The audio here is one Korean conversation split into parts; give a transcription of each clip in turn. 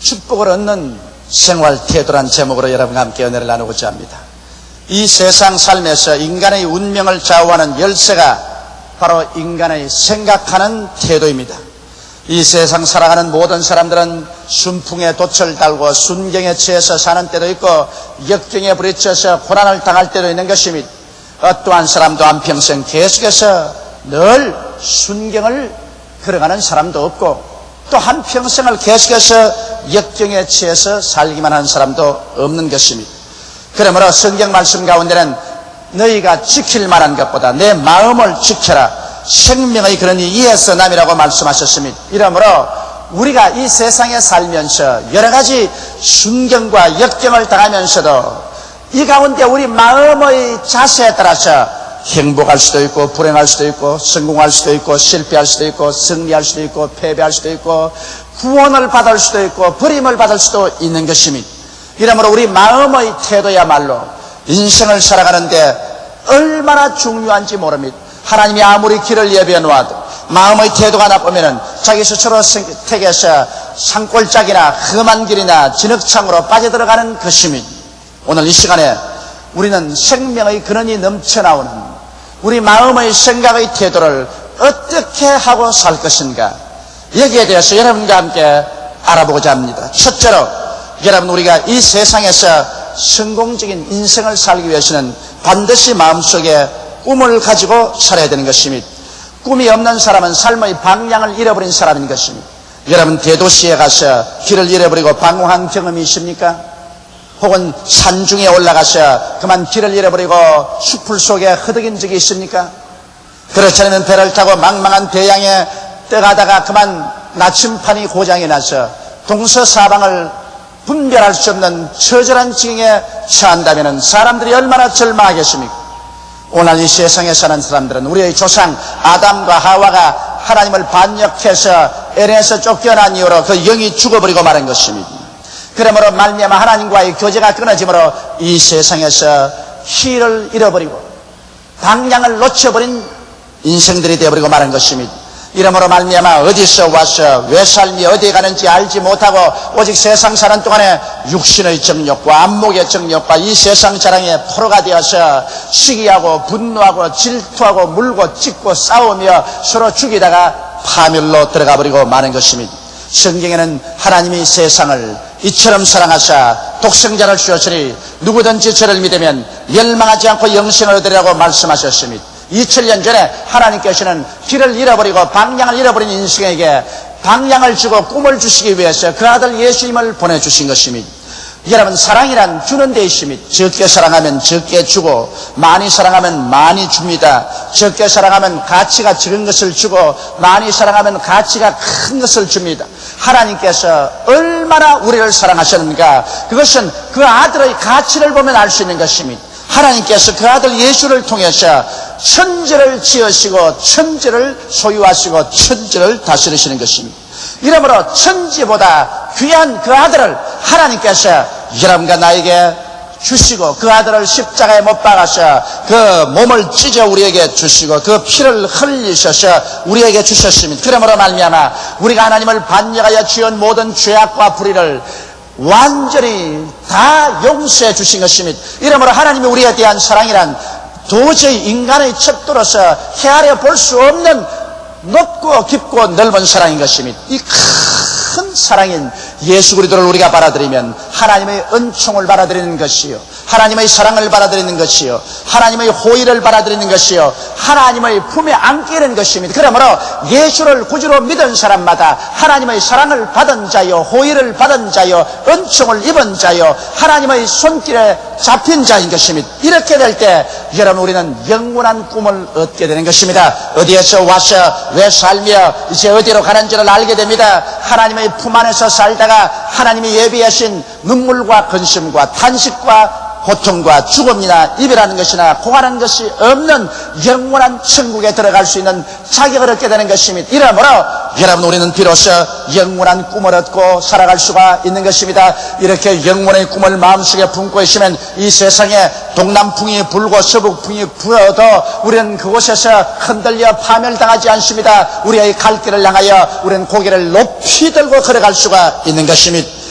축복을 얻는 생활 태도란 제목으로 여러분과 함께 은혜를 나누고자 합니다. 이 세상 삶에서 인간의 운명을 좌우하는 열쇠가 바로 인간의 생각하는 태도입니다. 이 세상 살아가는 모든 사람들은 순풍에 돛을 달고 순경에 취해서 사는 때도 있고 역경에 부딪혀서 고난을 당할 때도 있는 것입니다. 어떠한 사람도 한평생 계속해서 늘 순경을 걸어가는 사람도 없고 또 한평생을 계속해서 역경에 취해서 살기만 하는 사람도 없는 것입니다. 그러므로 성경 말씀 가운데는 너희가 지킬 만한 것보다 내 마음을 지켜라. 생명의 근원이 이에서 남이라고 말씀하셨습니다. 이러므로 우리가 이 세상에 살면서 여러 가지 순경과 역경을 당하면서도 이 가운데 우리 마음의 자세에 따라서 행복할 수도 있고 불행할 수도 있고 성공할 수도 있고 실패할 수도 있고 승리할 수도 있고 패배할 수도 있고 구원을 받을 수도 있고 버림을 받을 수도 있는 것입니다. 이러므로 우리 마음의 태도야말로 인생을 살아가는데 얼마나 중요한지 모릅니다. 하나님이 아무리 길을 예비해 놓아도 마음의 태도가 나쁘면은 자기 스스로 택해서 산골짜기나 험한 길이나 진흙창으로 빠져들어가는 것입니다. 오늘 이 시간에 우리는 생명의 근원이 넘쳐나오는 우리 마음의 생각의 태도를 어떻게 하고 살 것인가, 여기에 대해서 여러분과 함께 알아보고자 합니다. 첫째로 여러분, 우리가 이 세상에서 성공적인 인생을 살기 위해서는 반드시 마음속에 꿈을 가지고 살아야 되는 것입니다. 꿈이 없는 사람은 삶의 방향을 잃어버린 사람인 것입니다. 여러분, 대도시에 가서 길을 잃어버리고 방황한 경험이 있습니까? 혹은 산중에 올라가서 그만 길을 잃어버리고 숲풀 속에 허덕인 적이 있습니까? 그렇지 않으면 배를 타고 망망한 대양에 떠가다가 그만 나침판이 고장이 나서 동서사방을 분별할 수 없는 처절한 지경에 처한다면 사람들이 얼마나 절망하겠습니까? 오늘 이 세상에 사는 사람들은 우리의 조상 아담과 하와가 하나님을 반역해서 에덴에서 쫓겨난 이후로 그 영이 죽어버리고 말한 것입니다. 그러므로 말미암아 하나님과의 교제가 끊어지므로 이 세상에서 길을 잃어버리고 방향을 놓쳐버린 인생들이 되어버리고 말한 것입니다. 이러므로 말미암아 어디서 와서 왜 삶이 어디에 가는지 알지 못하고 오직 세상 사는 동안에 육신의 정욕과 안목의 정욕과 이 세상 자랑에 포로가 되어서 시기하고 분노하고 질투하고 물고 찢고 싸우며 서로 죽이다가 파멸로 들어가 버리고 마는 것입니다. 성경에는 하나님이 세상을 이처럼 사랑하사 독생자를 주었으니 누구든지 저를 믿으면 멸망하지 않고 영생을 얻으리라고 말씀하셨습니다. 2000년 전에 하나님께서는 길을 잃어버리고 방향을 잃어버린 인생에게 방향을 주고 꿈을 주시기 위해서 그 아들 예수님을 보내주신 것입니다. 여러분, 사랑이란 주는 데 있습니다. 적게 사랑하면 적게 주고 많이 사랑하면 많이 줍니다. 적게 사랑하면 가치가 적은 것을 주고 많이 사랑하면 가치가 큰 것을 줍니다. 하나님께서 얼마나 우리를 사랑하셨는가, 그것은 그 아들의 가치를 보면 알 수 있는 것입니다. 하나님께서 그 아들 예수를 통해서 천지를 지으시고 천지를 소유하시고 천지를 다스리시는 것입니다. 이러므로 천지보다 귀한 그 아들을 하나님께서 여러분과 나에게 주시고 그 아들을 십자가에 못 박아서 그 몸을 찢어 우리에게 주시고 그 피를 흘리셔서 우리에게 주셨습니다. 그러므로 말미암아 우리가 하나님을 반역하여 지은 모든 죄악과 불의를 완전히 다 용서해 주신 것입니다. 이러므로 하나님이 우리에 대한 사랑이란 도저히 인간의 척도로서 헤아려 볼 수 없는 높고 깊고 넓은 사랑인 것입니다. 이 큰 사랑인 예수 그리스도를 우리가 받아들이면 하나님의 은총을 받아들이는 것이요, 하나님의 사랑을 받아들이는 것이요, 하나님의 호의를 받아들이는 것이요, 하나님의 품에 안게 되는 것입니다. 그러므로 예수를 구주로 믿은 사람마다 하나님의 사랑을 받은 자요, 호의를 받은 자요, 은총을 입은 자요, 하나님의 손길에 잡힌 자인 것입니다. 이렇게 될 때 여러분, 우리는 영원한 꿈을 얻게 되는 것입니다. 어디에서 와서 왜 살며 이제 어디로 가는지를 알게 됩니다. 하나님의 품 안에서 살다가 하나님이 예비하신 눈물과 근심과 탄식과 고통과 죽음이나 이별하는 것이나 고하는 것이 없는 영원한 천국에 들어갈 수 있는 자격을 얻게 되는 것입니다. 이러므로 여러분, 우리는 비로소 영원한 꿈을 얻고 살아갈 수가 있는 것입니다. 이렇게 영원의 꿈을 마음속에 품고 있으면 이 세상에 동남풍이 불고 서북풍이 불어도 우리는 그곳에서 흔들려 파멸당하지 않습니다. 우리의 갈 길을 향하여 우리는 고개를 높이 들고 걸어갈 수가 있는 것입니다.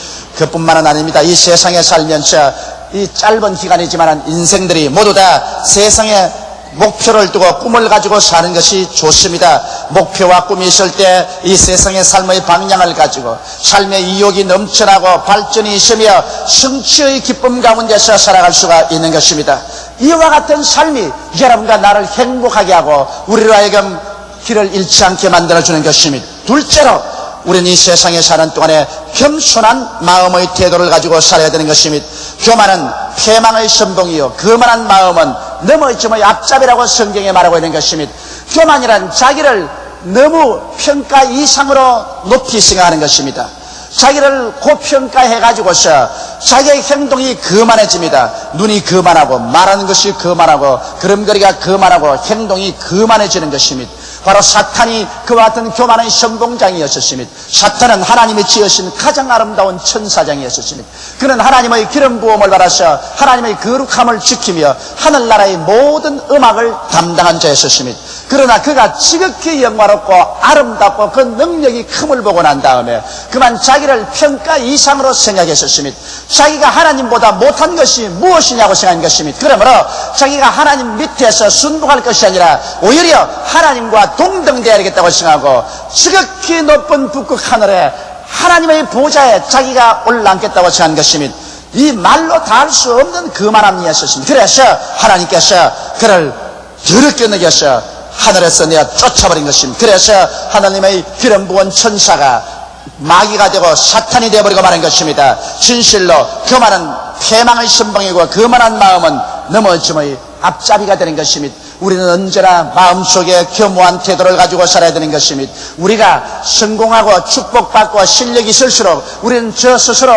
그뿐만은 아닙니다. 이 세상에 살면서 이 짧은 기간이지만 인생들이 모두 다 세상에 목표를 두고 꿈을 가지고 사는 것이 좋습니다. 목표와 꿈이 있을 때 이 세상의 삶의 방향을 가지고 삶의意欲이 넘쳐나고 발전이 있으며 성취의 기쁨 가운데서 살아갈 수가 있는 것입니다. 이와 같은 삶이 여러분과 나를 행복하게 하고 우리로 하여금 길을 잃지 않게 만들어주는 것입니다. 둘째로 우리는 이 세상에 사는 동안에 겸손한 마음의 태도를 가지고 살아야 되는 것입니다. 교만은 패망의 선봉이요 거만한 마음은 넘어짐의 앞잡이라고 성경에 말하고 있는 것입니다. 교만이란 자기를 너무 평가 이상으로 높이 생각하는 것입니다. 자기를 고평가해가지고서 자기의 행동이 거만해집니다. 눈이 거만하고 말하는 것이 거만하고 걸음걸이가 거만하고 행동이 거만해지는 것입니다. 바로 사탄이 그와 같은 교만의 선봉장이었습니다. 사탄은 하나님이 지으신 가장 아름다운 천사장이었습니다. 그는 하나님의 기름 부음을 받아서 하나님의 거룩함을 지키며 하늘나라의 모든 음악을 담당한 자였습니다. 그러나 그가 지극히 영화롭고 아름답고 그 능력이 큼을 보고 난 다음에 그만 자기를 평가 이상으로 생각했었습니다. 자기가 하나님보다 못한 것이 무엇이냐고 생각한 것입니다. 그러므로 자기가 하나님 밑에서 순종할 것이 아니라 오히려 하나님과 동등되어야 되겠다고 생각하고 지극히 높은 북극 하늘에 하나님의 보좌에 자기가 올라앉겠다고 생각한 것입니다. 이 말로 다 할 수 없는 거만함이었습니다. 그래서 하나님께서 그를 더럽게 느껴서 하늘에서 내어 쫓아버린 것입니다. 그래서 하나님의 기름 부은 천사가 마귀가 되고 사탄이 되어버리고 마는 것입니다. 진실로 교만은 패망의 선봉이고 거만한 마음은 넘어짐의 앞잡이가 되는 것입니다. 우리는 언제나 마음속에 겸허한 태도를 가지고 살아야 되는 것입니다. 우리가 성공하고 축복받고 실력이 있을수록 우리는 저 스스로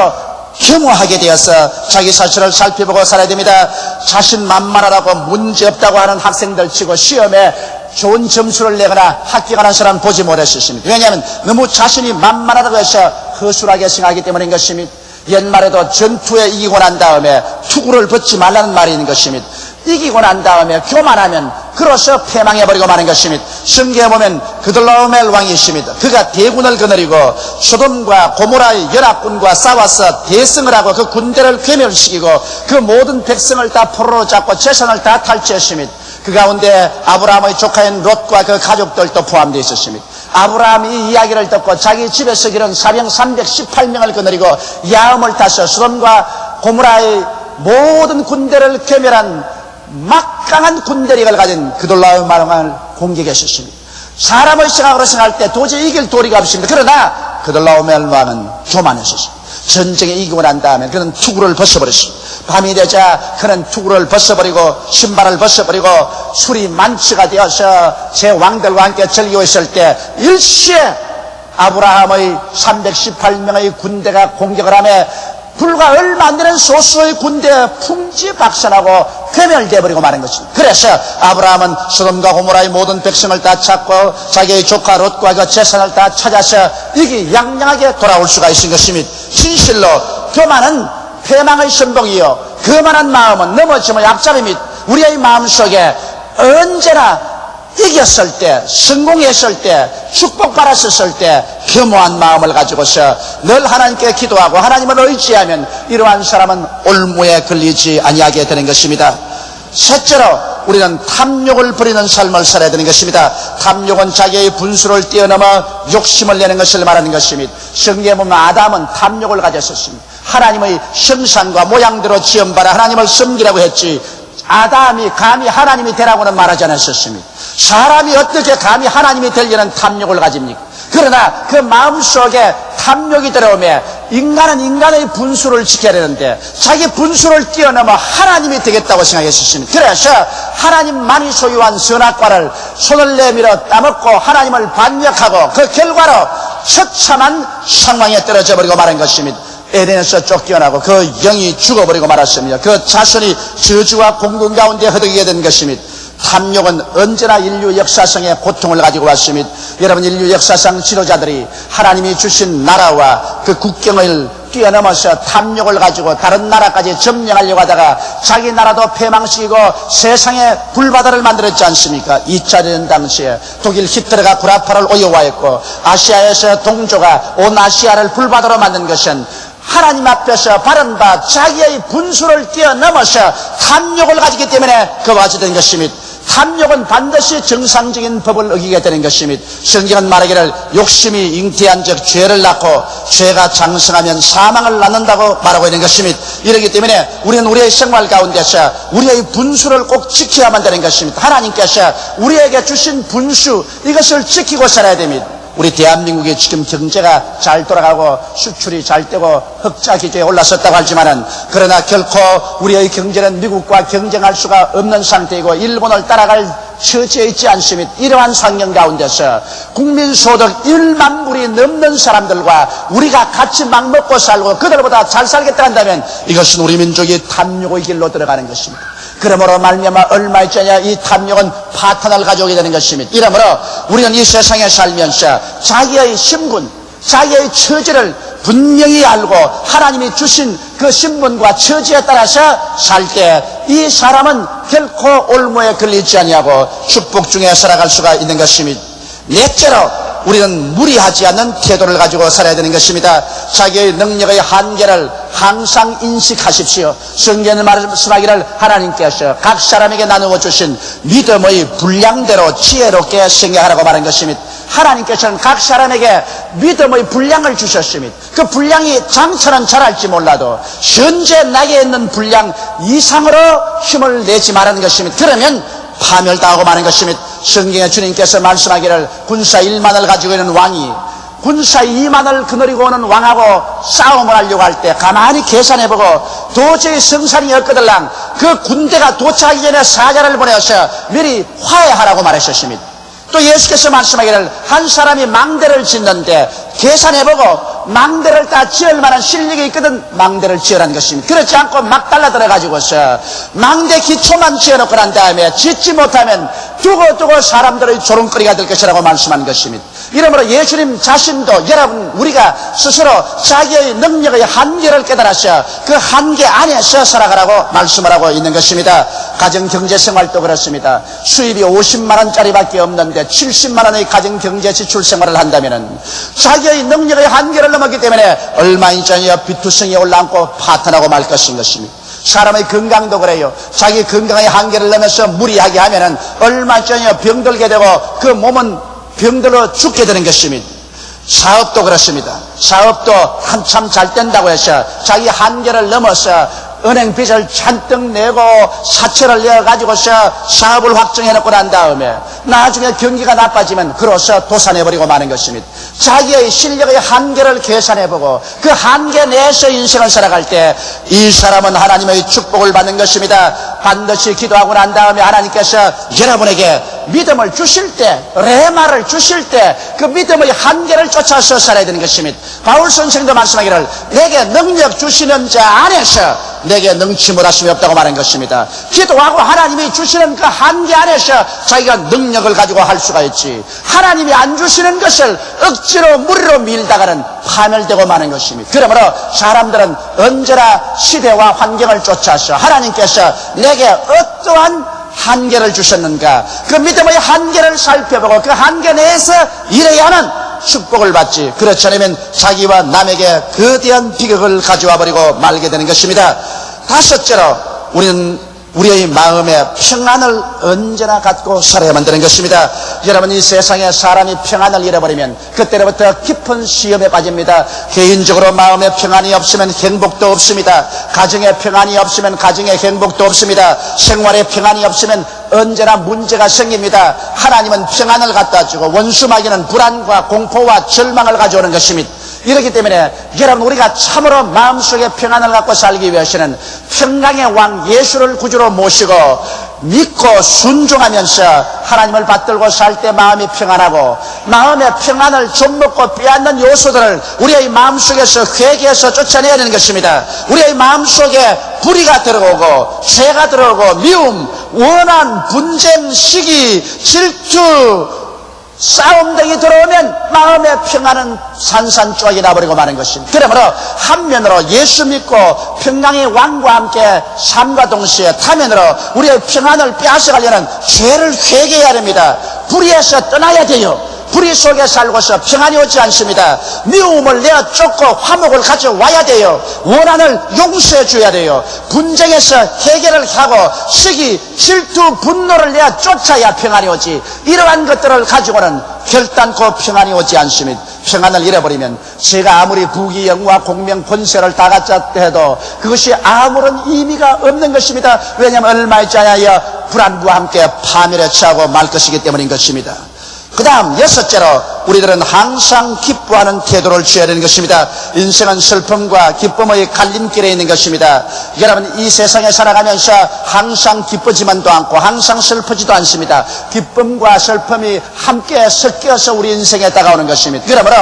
겸허하게 되어서 자기 자신을 살펴보고 살아야 됩니다. 자신 만만하다고 문제없다고 하는 학생들 치고 시험에 좋은 점수를 내거나 합격하는 사람 보지 못했습니다. 왜냐하면 너무 자신이 만만하다고 해서 허술하게 생각하기 때문인 것입니다. 옛말에도 전투에 이기고 난 다음에 투구를 벗지 말라는 말이 있는 것입니다. 이기고 난 다음에 교만하면 그로서 패망해버리고 마는 것입니다. 성경에 보면 그들라오멜 왕이 있습니다. 그가 대군을 거느리고 소돔과 고모라의 연합군과 싸워서 대승을 하고 그 군대를 괴멸시키고 그 모든 백성을 다 포로로 잡고 재산을 다 탈취했습니다. 그 가운데 아브라함의 조카인 롯과 그 가족들도 포함되어 있었습니다. 아브라함이 이 이야기를 듣고 자기 집에서 기른 사병 318명을 거느리고 야음을 타서 소돔과 고모라의 모든 군대를 괴멸한 막강한 군대력을 가진 그돌라오멜 왕을 공격했었습니다. 사람의 생각으로 생각할 때 도저히 이길 도리가 없습니다. 그러나 그돌라오멜 왕은 교만했었습니다. 전쟁에 이기고 난 다음에 그는 투구를 벗어버렸습니다. 밤이 되자 그는 투구를 벗어버리고 신발을 벗어버리고 술이 만취가 되어서 제 왕들과 함께 즐기고 있을 때 일시에 아브라함의 318명의 군대가 공격을 하며 불과 얼마 안 되는 소수의 군대에 풍지박산하고 괴멸되어버리고 마는 것입니다. 그래서 아브라함은 소돔과 고모라의 모든 백성을 다 찾고 자기의 조카 롯과 그 재산을 다 찾아서 이기양양하게 돌아올 수가 있는 것입니다. 진실로 교만은 패망의 선봉이요 거만한 마음은 넘어짐의 앞잡이입니다. 우리의 마음속에 언제나 이겼을 때, 성공했을 때, 축복받았을 때 겸허한 마음을 가지고서 늘 하나님께 기도하고 하나님을 의지하면 이러한 사람은 올무에 걸리지 아니하게 되는 것입니다. 셋째로 우리는 탐욕을 부리는 삶을 살아야 되는 것입니다. 탐욕은 자기의 분수를 뛰어넘어 욕심을 내는 것을 말하는 것입니다. 성경에 보면 아담은 탐욕을 가졌었습니다. 하나님의 형상과 모양대로 지음받아 하나님을 섬기라고 했지 아담이 감히 하나님이 되라고는 말하지 않았었습니다. 사람이 어떻게 감히 하나님이 되려는 탐욕을 가집니까? 그러나 그 마음속에 탐욕이 들어오며 인간은 인간의 분수를 지켜야 되는데 자기 분수를 뛰어넘어 하나님이 되겠다고 생각했었습니다. 그래서 하나님만이 소유한 선악과를 손을 내밀어 따먹고 하나님을 반역하고 그 결과로 처참한 상황에 떨어져 버리고 마는 것입니다. 에덴에서 쫓겨나고 그 영이 죽어버리고 말았습니다. 그 자손이 저주와 공공 가운데 허덕이게 된 것입니다. 탐욕은 언제나 인류 역사상의 고통을 가지고 왔습니다. 여러분, 인류 역사상 지도자들이 하나님이 주신 나라와 그 국경을 뛰어넘어서 탐욕을 가지고 다른 나라까지 점령하려고 하다가 자기 나라도 패망시키고 세상에 불바다를 만들었지 않습니까? 2차 대전 당시에 독일 히틀러가 구라파를 오여화했고 아시아에서 동조가 온 아시아를 불바다로 만든 것은 하나님 앞에서 바른 바 자기의 분수를 뛰어넘어서 탐욕을 가지기 때문에 그와 같이 된 것입니다. 탐욕은 반드시 정상적인 법을 어기게 되는 것입니다. 성경은 말하기를 욕심이 잉태한 즉 죄를 낳고 죄가 장성하면 사망을 낳는다고 말하고 있는 것입니다. 이렇기 때문에 우리는 우리의 생활 가운데서 우리의 분수를 꼭 지켜야만 되는 것입니다. 하나님께서 우리에게 주신 분수 이것을 지키고 살아야 됩니다. 우리 대한민국이 지금 경제가 잘 돌아가고 수출이 잘 되고 흑자 기조에 올라섰다고 하지만은 그러나 결코 우리의 경제는 미국과 경쟁할 수가 없는 상태이고 일본을 따라갈 처지에 있지 않습니다. 이러한 환경 가운데서 국민소득 1만 불이 넘는 사람들과 우리가 같이 막 먹고 살고 그들보다 잘 살겠다 한다면 이것은 우리 민족이 탐욕의 길로 들어가는 것입니다. 그러므로 말미암아 얼마 있자냐 이 탐욕은 파탄을 가져오게 되는 것입니다. 이러므로 우리는 이 세상에 살면서 자기의 신분, 자기의 처지를 분명히 알고 하나님이 주신 그 신분과 처지에 따라서 살 때 이 사람은 결코 올무에 걸리지 아니하고 축복 중에 살아갈 수가 있는 것입니다. 넷째로 우리는 무리하지 않는 태도를 가지고 살아야 되는 것입니다. 자기의 능력의 한계를 항상 인식하십시오. 성경에 말씀하기를 하나님께서 각 사람에게 나누어 주신 믿음의 분량대로 지혜롭게 생각하라고 말한 것입니다. 하나님께서는 각 사람에게 믿음의 분량을 주셨습니다. 그 분량이 장처는 잘할지 몰라도 현재 나에 있는 분량 이상으로 힘을 내지 말하는 것입니다. 그러면 파멸당하고 마는 것입니다. 성경에 주님께서 말씀하기를 군사 1만을 가지고 있는 왕이 군사 2만을 거느리고 오는 왕하고 싸움을 하려고 할 때 가만히 계산해보고 도저히 성산이 없거들랑 그 군대가 도착하기 전에 사자를 보내서 미리 화해하라고 말하셨습니다. 또 예수께서 말씀하기를 한 사람이 망대를 짓는데 계산해보고 망대를 다 지을 만한 실력이 있거든 망대를 지으라는 것입니다. 그렇지 않고 막 달라들어가지고서 망대 기초만 지어놓고 난 다음에 짓지 못하면 두고두고 사람들의 조롱거리가 될 것이라고 말씀한 것입니다. 이러므로 예수님 자신도 여러분 우리가 스스로 자기의 능력의 한계를 깨달아서 그 한계 안에서 살아가라고 말씀을 하고 있는 것입니다. 가정경제생활도 그렇습니다. 수입이 50만 원짜리밖에 없는데 70만 원의 가정경제 지출 생활을 한다면 자기의 능력의 한계를 넘었기 때문에 얼마 있잖아요 비투성이 올라앉고 파탄하고 말 것인 것입니다. 사람의 건강도 그래요. 자기 건강의 한계를 넘어서 무리하게 하면은 얼마 있잖아요 병들게 되고 그 몸은 병들어 죽게 되는 것입니다. 사업도 그렇습니다. 사업도 한참 잘 된다고 해서 자기 한계를 넘어서 은행 빚을 잔뜩 내고 사채를 내어가지고서 사업을 확정해놓고 난 다음에 나중에 경기가 나빠지면 그로서 도산해버리고 마는 것입니다. 자기의 실력의 한계를 계산해보고 그 한계 내에서 인생을 살아갈 때 이 사람은 하나님의 축복을 받는 것입니다. 반드시 기도하고 난 다음에 하나님께서 여러분에게 믿음을 주실 때 레마를 주실 때 그 믿음의 한계를 쫓아서 살아야 되는 것입니다. 바울 선생도 말씀하기를 내게 능력 주시는 자 안에서 내게 능치 못하심이 없다고 말한 것입니다. 기도하고 하나님이 주시는 그 한계 안에서 자기가 능력을 가지고 할 수가 있지 하나님이 안 주시는 것을 억지로 무리로 밀다가는 파멸되고 마는 것입니다. 그러므로 사람들은 언제나 시대와 환경을 쫓아서 하나님께서 내게 어떠한 한계를 주셨는가 그 믿음의 한계를 살펴보고 그 한계 내에서 일해야 하는 축복을 받지 그렇지 않으면 자기와 남에게 거대한 비극을 가져와 버리고 말게 되는 것입니다. 다섯째로 우리는 우리의 마음의 평안을 언제나 갖고 살아야만 되는 것입니다. 여러분 이 세상에 사람이 평안을 잃어버리면 그때로부터 깊은 시험에 빠집니다. 개인적으로 마음의 평안이 없으면 행복도 없습니다. 가정의 평안이 없으면 가정의 행복도 없습니다. 생활의 평안이 없으면 언제나 문제가 생깁니다. 하나님은 평안을 갖다 주고 원수마귀는 불안과 공포와 절망을 가져오는 것입니다. 이렇기 때문에 여러분 우리가 참으로 마음속에 평안을 갖고 살기 위해서는 평강의 왕 예수를 구주로 모시고 믿고 순종하면서 하나님을 받들고 살 때 마음이 평안하고 마음의 평안을 좀먹고 빼앗는 요소들을 우리의 마음속에서 회개해서 쫓아내야 되는 것입니다. 우리의 마음속에 불의가 들어오고 죄가 들어오고 미움, 원한, 분쟁, 시기, 질투 싸움 등이 들어오면 마음의 평안은 산산조각이 나버리고 마는 것입니다. 그러므로 한면으로 예수 믿고 평강의 왕과 함께 삶과 동시에 타면으로 우리의 평안을 빼앗아가려는 죄를 회개해야 됩니다. 불의에서 떠나야 돼요. 불의 속에 살고서 평안이 오지 않습니다. 미움을 내어 쫓고 화목을 가져와야 돼요. 원한을 용서해 줘야 돼요. 분쟁에서 해결을 하고 시기, 질투, 분노를 내어 쫓아야 평안이 오지. 이러한 것들을 가지고는 결단코 평안이 오지 않습니다. 평안을 잃어버리면 제가 아무리 부귀 영화 공명 권세를 다 갖다 해도 그것이 아무런 의미가 없는 것입니다. 왜냐하면 얼마 있지 않아야 불안과 함께 파멸에 처하고 말 것이기 때문인 것입니다. 그 다음 여섯째로 우리들은 항상 기뻐하는 태도를 취해야 되는 것입니다. 인생은 슬픔과 기쁨의 갈림길에 있는 것입니다. 여러분, 이 세상에 살아가면서 항상 기쁘지만도 않고 항상 슬프지도 않습니다. 기쁨과 슬픔이 함께 섞여서 우리 인생에 다가오는 것입니다. 그러므로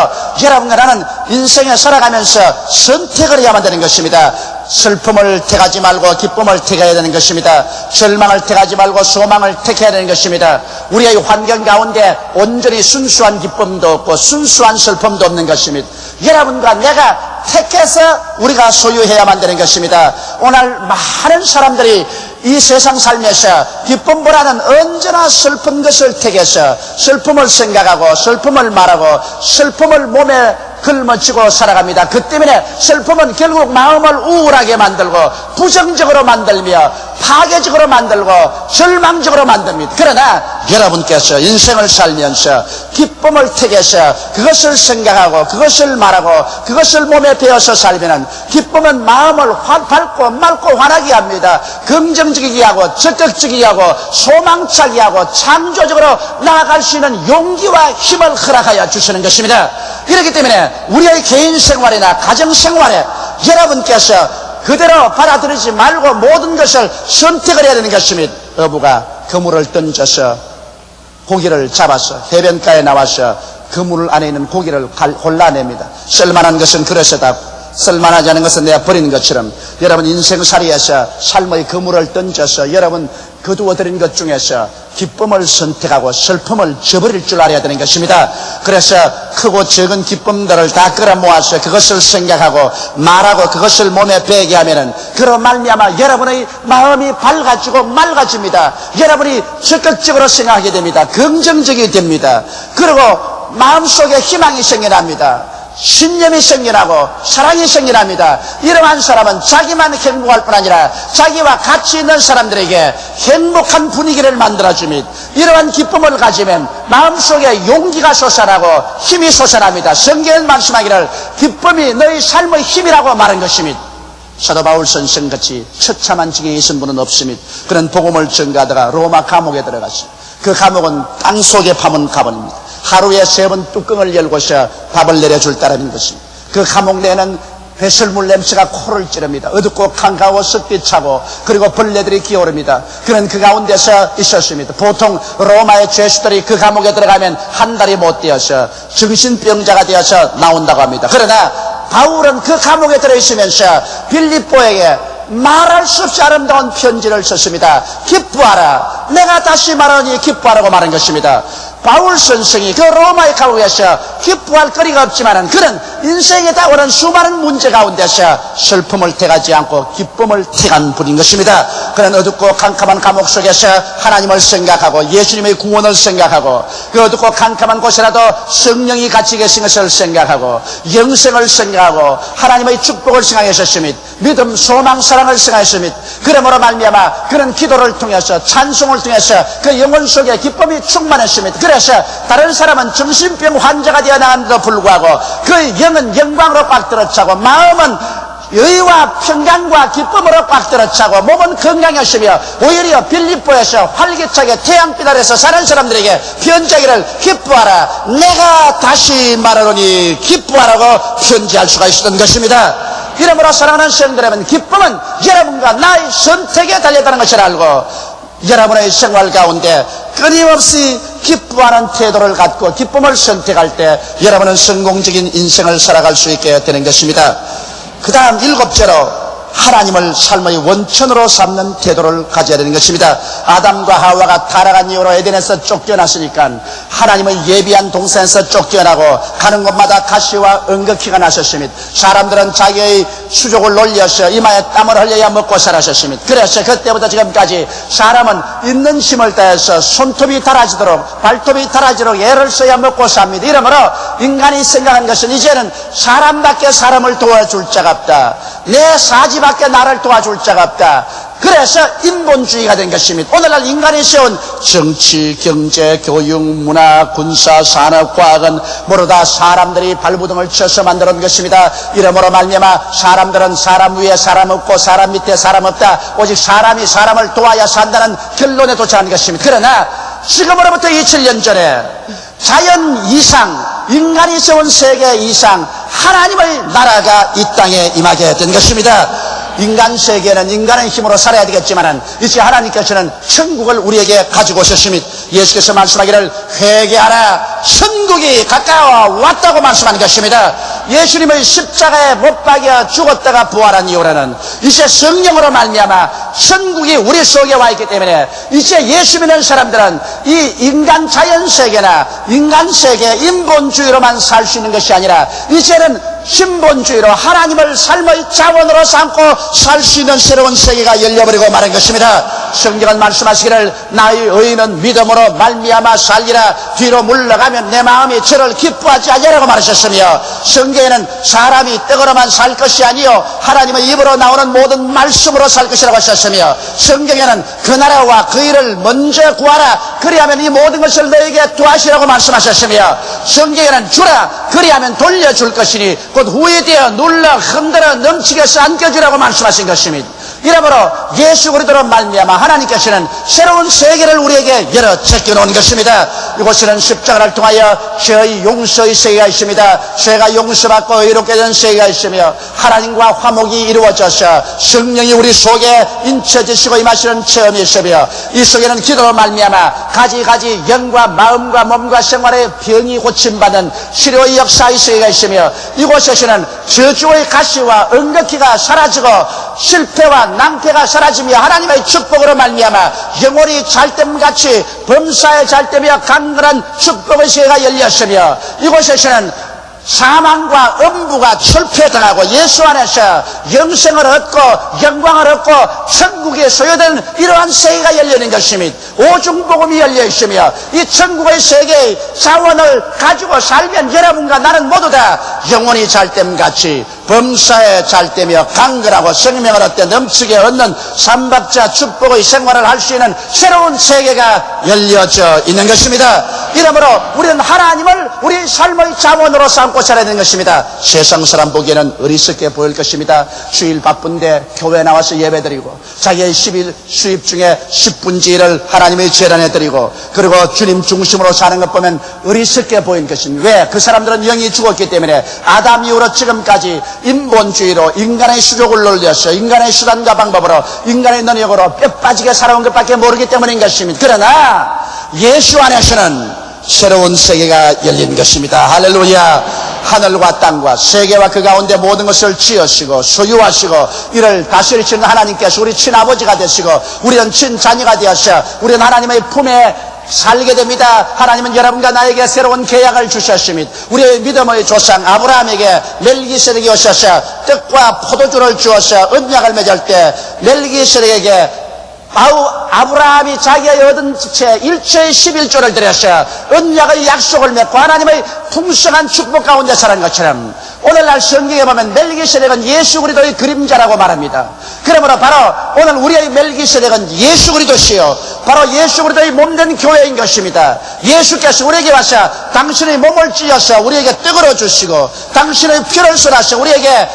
여러분과 나는 인생에 살아가면서 선택을 해야만 되는 것입니다. 슬픔을 택하지 말고 기쁨을 택해야 되는 것입니다. 절망을 택하지 말고 소망을 택해야 되는 것입니다. 우리의 환경 가운데 온전히 순수한 기쁨도 없고 순수한 슬픔도 없는 것입니다. 여러분과 내가 택해서 우리가 소유해야만 되는 것입니다. 오늘 많은 사람들이 이 세상 살면서 기쁨보다는 언제나 슬픈 것을 택해서 슬픔을 생각하고 슬픔을 말하고 슬픔을 몸에 걸머쥐고 살아갑니다. 그 때문에 슬픔은 결국 마음을 우울하게 만들고 부정적으로 만들며 파괴적으로 만들고 절망적으로 만듭니다. 그러나 여러분께서 인생을 살면서 기쁨을 택해서 그것을 생각하고 그것을 말하고 그것을 몸에 배어서 살면 기쁨은 마음을 밝고 맑고 환하게 합니다. 긍정적이게 하고 적극적이게 하고 소망차게 하고 창조적으로 나아갈 수 있는 용기와 힘을 허락하여 주시는 것입니다. 그렇기 때문에 우리의 개인 생활이나 가정 생활에 여러분께서 그대로 받아들이지 말고 모든 것을 선택을 해야 되는 것입니다. 어부가 그물을 던져서 고기를 잡아서 해변가에 나와서 그물 안에 있는 고기를 골라냅니다. 쓸만한 것은 그릇에다, 쓸만하지 않은 것은 내가 버리는 것처럼 여러분 인생살이에서 삶의 그물을 던져서 여러분 거두어들인 것 중에서 기쁨을 선택하고 슬픔을 저버릴 줄 알아야 되는 것입니다. 그래서 크고 적은 기쁨들을 다 끌어모아서 그것을 생각하고 말하고 그것을 몸에 배게 하면은 그로 말미암아 여러분의 마음이 밝아지고 맑아집니다. 여러분이 적극적으로 생각하게 됩니다. 긍정적이 됩니다. 그리고 마음속에 희망이 생겨납니다. 신념이 생겨나고 사랑이 생겨납니다. 이러한 사람은 자기만 행복할 뿐 아니라 자기와 같이 있는 사람들에게 행복한 분위기를 만들어줍니다. 이러한 기쁨을 가지면 마음속에 용기가 솟아나고 힘이 솟아납니다. 성경은 말씀하기를 기쁨이 너희 삶의 힘이라고 말한 것입니다. 사도 바울 선생같이 처참한 지경에 있은 분은 없습니다. 그는 복음을 전가하다가 로마 감옥에 들어갔습니다. 그 감옥은 땅속에 파문 가본입니다. 하루에 3번 뚜껑을 열고서 밥을 내려줄 따름인 것입니다. 그 감옥 내에는 배설물 냄새가 코를 찌릅니다. 어둡고 캄캄하고 습기 차고 그리고 벌레들이 기어오릅니다. 그는 그 가운데서 있었습니다. 보통 로마의 죄수들이 그 감옥에 들어가면 한 달이 못 되어서 정신병자가 되어서 나온다고 합니다. 그러나 바울은 그 감옥에 들어있으면서 빌립보에게 말할 수 없이 아름다운 편지를 썼습니다. 기뻐하라. 내가 다시 말하니 기뻐하라고 말한 것입니다. 바울 선생이 그 로마의 감옥에서 기뻐할 거리가 없지만은 그는 인생에 다오는 수많은 문제 가운데서 슬픔을 택하지 않고 기쁨을 택한 분인 것입니다. 그는 어둡고 캄캄한 감옥 속에서 하나님을 생각하고 예수님의 구원을 생각하고 그 어둡고 캄캄한 곳이라도 성령이 같이 계신 것을 생각하고 영생을 생각하고 하나님의 축복을 생각하셨습니다. 믿음, 소망, 사랑을 생각했습니다. 그러므로 말미암아 그는 기도를 통해서 찬송을 통해서 그 영혼 속에 기쁨이 충만했습니다. 그래서 다른 사람은 정신병 환자가 되어 나갔는데도 불구하고 그 영은 영광으로 꽉 들어차고 마음은 여유와 평강과 기쁨으로 꽉 들어차고 몸은 건강하시며 오히려 빌립보에서 활기차게 태양빛 아래서 사는 사람들에게 편지하기를 기뻐하라. 내가 다시 말하노니 기뻐하라고 편지할 수가 있었던 것입니다. 이러므로 사랑하는 성도 여러분, 기쁨은 여러분과 나의 선택에 달렸다는 것을 알고 여러분의 생활 가운데 끊임없이 기뻐하는 태도를 갖고 기쁨을 선택할 때 여러분은 성공적인 인생을 살아갈 수 있게 되는 것입니다. 그 다음 7째로 하나님을 삶의 원천으로 삼는 태도를 가져야 되는 것입니다. 아담과 하와가 타락한 이후로 에덴에서 쫓겨났으니까 하나님의 예비한 동산에서 쫓겨나고 가는 곳마다 가시와 응급기가 나셨으며 사람들은 자기의 수족을 놀려서 이마에 땀을 흘려야 먹고 살았었으며 그래서 그때부터 지금까지 사람은 있는 힘을 다해서 손톱이 닳아지도록 발톱이 닳아지도록 애를 써야 먹고 삽니다. 이러므로 인간이 생각한 것은 이제는 사람밖에 사람을 도와줄 자가 없다. 내 사지밖에 나를 도와줄 자가 없다. 그래서 인본주의가 된 것입니다. 오늘날 인간이 세운 정치, 경제, 교육, 문화, 군사, 산업, 과학은 모두 다 사람들이 발부둥을 쳐서 만들어 놓은 것입니다. 이러므로 말미암아 사람들은 사람 위에 사람 없고 사람 밑에 사람 없다. 오직 사람이 사람을 도와야 산다는 결론에 도착한 것입니다. 그러나 지금으로부터 2000년 전에 자연 이상, 인간이 세운 세계 이상 하나님의 나라가 이 땅에 임하게 된 것입니다. 인간 세계는 인간의 힘으로 살아야 되겠지만 이제 하나님께서는 천국을 우리에게 가지고 오셨습니다. 예수께서 말씀하기를 회개하라 천국이 가까워 왔다고 말씀한 것입니다. 예수님의 십자가에 못 박여 죽었다가 부활한 이후로는 이제 성령으로 말미암아 천국이 우리 속에 와 있기 때문에 이제 예수 믿는 사람들은 이 인간 자연 세계나 인간 세계 인본주의로만 살 수 있는 것이 아니라 이제는 신본주의로 하나님을 삶의 자원으로 삼고 살 수 있는 새로운 세계가 열려버리고 마는 것입니다. 성경은 말씀하시기를 나의 의인은 믿음으로 말미암아 살리라 뒤로 물러가면 내 마음이 저를 기뻐하지 아니하라고 말하셨으며 성경에는 사람이 떡으로만 살 것이 아니요 하나님의 입으로 나오는 모든 말씀으로 살 것이라고 하셨으며 성경에는 그 나라와 그 일을 먼저 구하라 그리하면 이 모든 것을 너에게 도하시라고 말씀하셨으며 성경에는 주라 그리하면 돌려줄 것이니 곧 후회되어 눌러 흔들어 넘치게 안겨주라고 말씀하신 것입니다. 이러므로 예수 그리스도로 말미암아 하나님께서는 새로운 세계를 우리에게 열어 제껴놓은 것입니다. 이곳에는 십자가를 통하여 죄의 용서의 세계가 있습니다. 죄가 용서받고 의롭게 된 세계가 있으며 하나님과 화목이 이루어져서 성령이 우리 속에 인쳐지시고 임하시는 체험이 있으며 이 속에는 기도로 말미암아 가지가지 영과 마음과 몸과 생활의 병이 고침받는 치료의 역사의 세계가 있으며 이곳에서는 저주의 가시와 응급기가 사라지고 실패와 낭패가 사라지며 하나님의 축복으로 말미암아 영혼이 잘됨같이 범사에 잘되며 강건한 축복의 세계가 열렸으며 이곳에서는 사망과 음부가 철폐당하고 예수 안에서 영생을 얻고 영광을 얻고 천국에 소유된 이러한 세계가 열리는 것입니다. 오중복음이 열려 있으며 이 천국의 세계의 자원을 가지고 살면 여러분과 나는 모두 다 영혼이 잘됨같이 범사에 잘되며 강건하고 생명을 얻되 넘치게 얻는 삼박자 축복의 생활을 할 수 있는 새로운 세계가 열려져 있는 것입니다. 이러므로 우리는 하나님을 우리 삶의 자원으로 삼고 살아야 되는 것입니다. 세상 사람 보기에는 어리석게 보일 것입니다. 주일 바쁜데 교회 나와서 예배드리고 자기의 10일 수입 중에 10분지 1을 하나님의 재단에 드리고 그리고 주님 중심으로 사는 것 보면 어리석게 보인 것입니다. 왜? 그 사람들은 영이 죽었기 때문에 아담 이후로 지금까지 인본주의로 인간의 수족을 놀려서 인간의 수단과 방법으로 인간의 능력으로 뼈 빠지게 살아온 것밖에 모르기 때문인 것입니다. 그러나 예수 안에서는 새로운 세계가 열린 것입니다. 할렐루야. 하늘과 땅과 세계와 그 가운데 모든 것을 지으시고 소유하시고 이를 다스리시는 하나님께서 우리 친아버지가 되시고 우리는 친자녀가 되어서 우리는 하나님의 품에 살게 됩니다. 하나님은 여러분과 나에게 새로운 계약을 주셨습니다. 우리의 믿음의 조상 아브라함에게 멜기세덱이 오셔서 떡과 포도주를 주어서 언약을 맺을 때 멜기세덱에게 아브라함이 자기의 얻은 채 일체의 11조를 드려서 언약의 약속을 맺고 하나님의 풍성한 축복 가운데 살아가는 것처럼 오늘날 성경에 보면 멜기세덱은 예수 그리스도의 그림자라고 말합니다. 그러므로 바로 오늘 우리의 멜기세덱은 예수 그리스도시요 바로 예수 그리스도의 몸된 교회인 것입니다. 예수께서 우리에게 와서 당신의 몸을 찢어서 우리에게 떡으로 주시고 당신의 피를 쏟아서 우리에게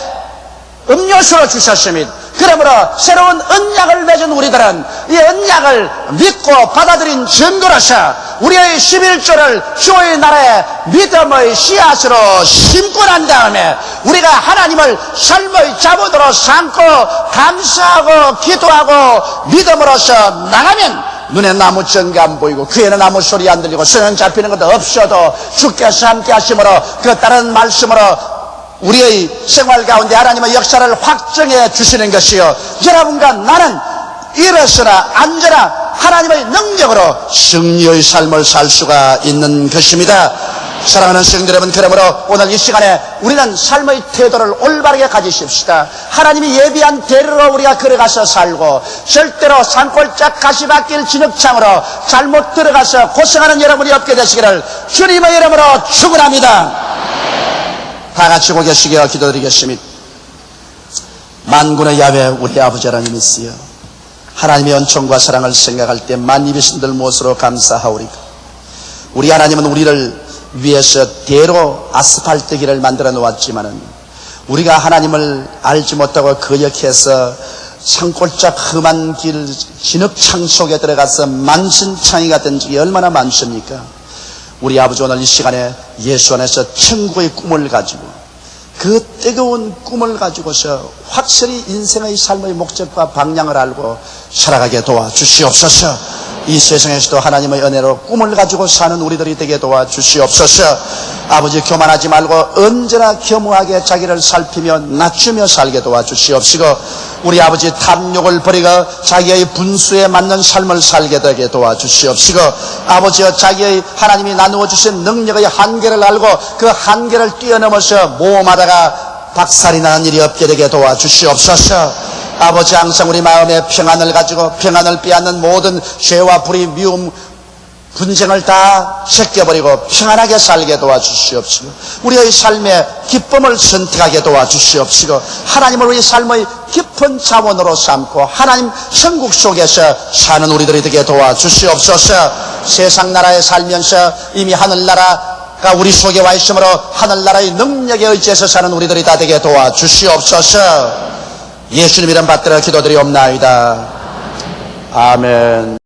음료수로 주셨습니다. 그러므로 새로운 언약을 맺은 우리들은 이 언약을 믿고 받아들인 증거로서 우리의 11조를 주의 나라의 믿음의 씨앗으로 심고 난 다음에 우리가 하나님을 삶의 자본으로 삼고 감사하고 기도하고 믿음으로서 나가면 눈에 나무 전가 안 보이고 귀에는 아무 소리 안 들리고 손은 잡히는 것도 없어도 주께서 함께 하심으로 그 다른 말씀으로 우리의 생활 가운데 하나님의 역사를 확정해 주시는 것이요, 여러분과 나는 일어서나 앉아나 하나님의 능력으로 승리의 삶을 살 수가 있는 것입니다. 사랑하는 성도 여러분, 그러므로 오늘 이 시간에 우리는 삶의 태도를 올바르게 가지십시다. 하나님이 예비한 대로로 우리가 걸어가서 살고, 절대로 산골짝 가시밭길 진흙창으로 잘못 들어가서 고생하는 여러분이 없게 되시기를 주님의 이름으로 축원합니다. 다 같이 고개 숙여 기도드리겠습니다. 만군의 야훼 우리 아버지 하나님이시여, 하나님의 은총과 사랑을 생각할 때 만입이 신들 무엇으로 감사하오리까. 우리 하나님은 우리를 위해서 대로 아스팔트 길을 만들어 놓았지만은, 우리가 하나님을 알지 못하고 거역해서 산골짝 험한 길 진흙창 속에 들어가서 만신창이가 된 적이 얼마나 많습니까? 우리 아버지, 오늘 이 시간에 예수 안에서 천국의 꿈을 가지고, 그 뜨거운 꿈을 가지고서 확실히 인생의 삶의 목적과 방향을 알고 살아가게 도와주시옵소서. 이 세상에서도 하나님의 은혜로 꿈을 가지고 사는 우리들이 되게 도와주시옵소서. 아버지, 교만하지 말고 언제나 겸허하게 자기를 살피며 낮추며 살게 도와주시옵시고, 우리 아버지 탐욕을 버리고 자기의 분수에 맞는 삶을 살게 되게 도와주시옵시고, 아버지여, 자기의 하나님이 나누어 주신 능력의 한계를 알고 그 한계를 뛰어넘어서 모험하다가 박살이 나는 일이 없게 되게 도와주시옵소서. 아버지, 항상 우리 마음에 평안을 가지고 평안을 빼앗는 모든 죄와 불의, 미움, 분쟁을 다 제껴버리고 평안하게 살게 도와주시옵시고, 우리의 삶에 기쁨을 선택하게 도와주시옵시고, 하나님을 우리 삶의 깊은 자원으로 삼고 하나님 천국 속에서 사는 우리들이 되게 도와주시옵소서. 세상 나라에 살면서 이미 하늘나라가 우리 속에 와 있으므로 하늘나라의 능력에 의지해서 사는 우리들이 다 되게 도와주시옵소서. 예수님 이름 받들어 기도드리옵나이다. 아멘.